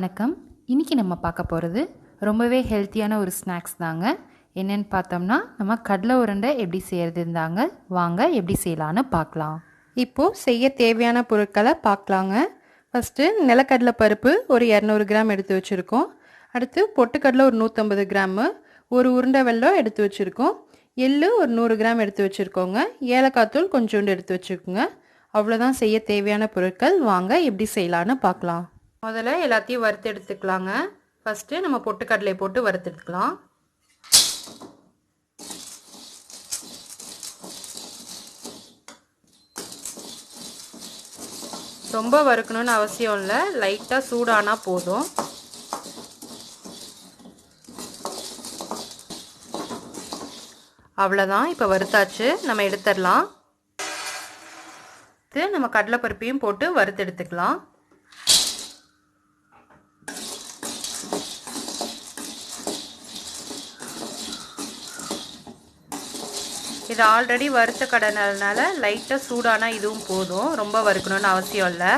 வணக்கம். இன்றைக்கி நம்ம பார்க்க போகிறது ரொம்பவே ஹெல்த்தியான ஒரு ஸ்நாக்ஸ் தாங்க. என்னென்னு பார்த்தோம்னா நம்ம கடலை உருண்டை எப்படி செய்கிறதுந்தாங்க. வாங்க எப்படி செய்யலான்னு பார்க்கலாம். இப்போது செய்ய தேவையான பொருட்களை பார்க்கலாங்க. ஃபஸ்ட்டு நிலக்கடலை பருப்பு ஒரு 200 கிராம் எடுத்து வச்சுருக்கோம். அடுத்து பொட்டுக்கடலை ஒரு 150 கிராமு, ஒரு உருண்டை வெல்லம் எடுத்து வச்சுருக்கோம். எள்ளு ஒரு 100 கிராம் எடுத்து வச்சுருக்கோங்க. ஏலக்காய் தூள் கொஞ்சோண்டு எடுத்து வச்சுக்கோங்க. அவ்வளோதான் செய்ய தேவையான பொருட்கள். வாங்க எப்படி செய்யலான்னு பார்க்கலாம். முதல்ல எல்லாத்தையும் வறுத்து எடுத்துக்கலாங்க. ஃபஸ்ட்டு நம்ம பொட்டுக்கடலை போட்டு வறுத்து எடுத்துக்கலாம். ரொம்ப வறுக்கணும்னு அவசியம் இல்லை, லைட்டாக சூடானா போதும். அவ்வளோதான், இப்போ வறுத்தாச்சு, நம்ம எடுத்துடலாம். நம்ம கடலைப்பருப்பையும் போட்டு வறுத்து எடுத்துக்கலாம். இது ஆல்ரெடி வறுத்த கடலைனால லைட்டாக சூடானா இதுவும் போதும், ரொம்ப வறுக்கணும்னு அவசியம் இல்லை.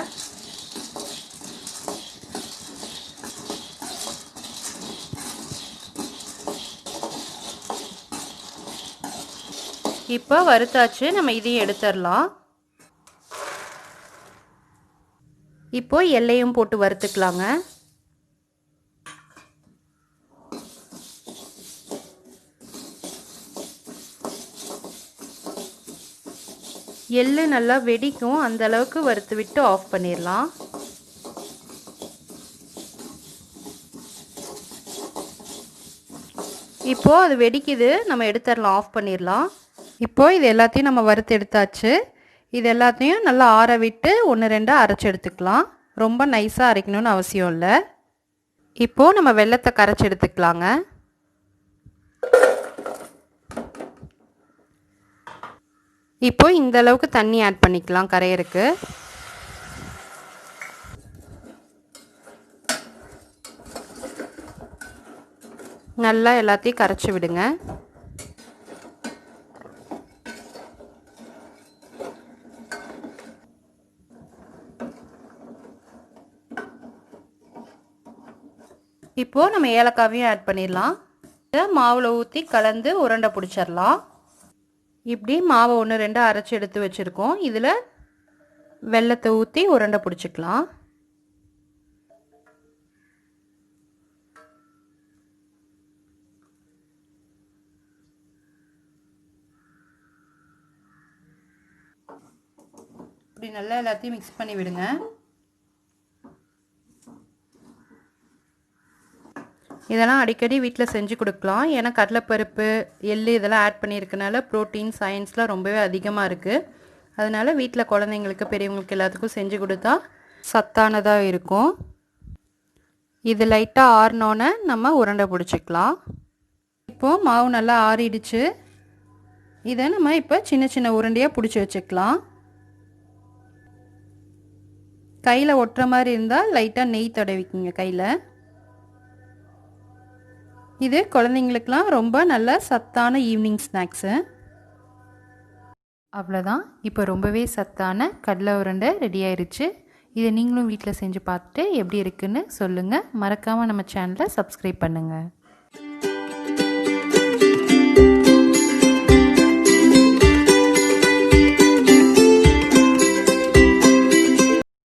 இப்போ வறுத்தாச்சு, நம்ம இதையும் எடுத்துடலாம். இப்போ எல்லையும் போட்டு வறுத்துக்கலாங்க. எள்ளு நல்லா வெடிக்கும், அந்த அளவுக்கு வறுத்து விட்டு ஆஃப் பண்ணிடலாம். இப்போது அது வெடிக்குது, நம்ம எடுத்துடலாம், ஆஃப் பண்ணிடலாம். இப்போது இது எல்லாத்தையும் நம்ம வறுத்து எடுத்தாச்சு. இது எல்லாத்தையும் நல்லா ஆற விட்டு 1-2 அரைச்சி எடுத்துக்கலாம். ரொம்ப நைஸாக அரைக்கணும்னு அவசியம் இல்லை. இப்போது நம்ம வெல்லத்தை கரைச்சி எடுத்துக்கலாங்க. இப்போ இந்த அளவுக்கு தண்ணி ஆட் பண்ணிக்கலாம் கரையருக்கு. நல்லா எல்லாத்தையும் கரைச்சி விடுங்க. இப்போ நம்ம ஏலக்காவையும் ஆட் பண்ணிடலாம். மாவில் ஊற்றி கலந்து உருண்டை பிடிச்சிடலாம். இப்படி மாவை 1-2 அரைச்சி எடுத்து வச்சுருக்கோம். இதில் வெல்லத்தை ஊற்றி உருண்டை பிடிச்சிக்கலாம். இப்படி நல்லா எல்லாத்தையும் மிக்ஸ் பண்ணி விடுங்க. இதெல்லாம் அடிக்கடி வீட்டில் செஞ்சு கொடுக்கலாம். ஏன்னா கடலைப்பருப்பு, எள்ளு இதெல்லாம் ஆட் பண்ணியிருக்கனால ப்ரோட்டீன், சயின்ஸ்லாம் ரொம்பவே அதிகமாக இருக்குது. அதனால் வீட்டில் குழந்தைங்களுக்கு, பெரியவங்களுக்கு எல்லாத்துக்கும் செஞ்சு கொடுத்தா சத்தானதாக இருக்கும். இது லைட்டாக ஆறினோன்னே நம்ம உருண்டை பிடிச்சிக்கலாம். இப்போது மாவு நல்லா ஆறிடுச்சு. இதை நம்ம இப்போ சின்ன சின்ன உருண்டையாக பிடிச்சி வச்சுக்கலாம். கையில் ஒட்டுற மாதிரி இருந்தால் லைட்டாக நெய் தடவிக்குங்க கையில். இது குழந்தைங்களுக்கெலாம் ரொம்ப நல்ல சத்தான ஈவினிங் ஸ்நாக்ஸு. அவ்வளோதான், இப்போ ரொம்பவே சத்தான கடலை உருண்டை ரெடி ஆயிடுச்சு. இதை நீங்களும் வீட்டில் செஞ்சு பார்த்துட்டு எப்படி இருக்குன்னு சொல்லுங்கள். மறக்காமல் நம்ம சேனலை சப்ஸ்கிரைப் பண்ணுங்கள்.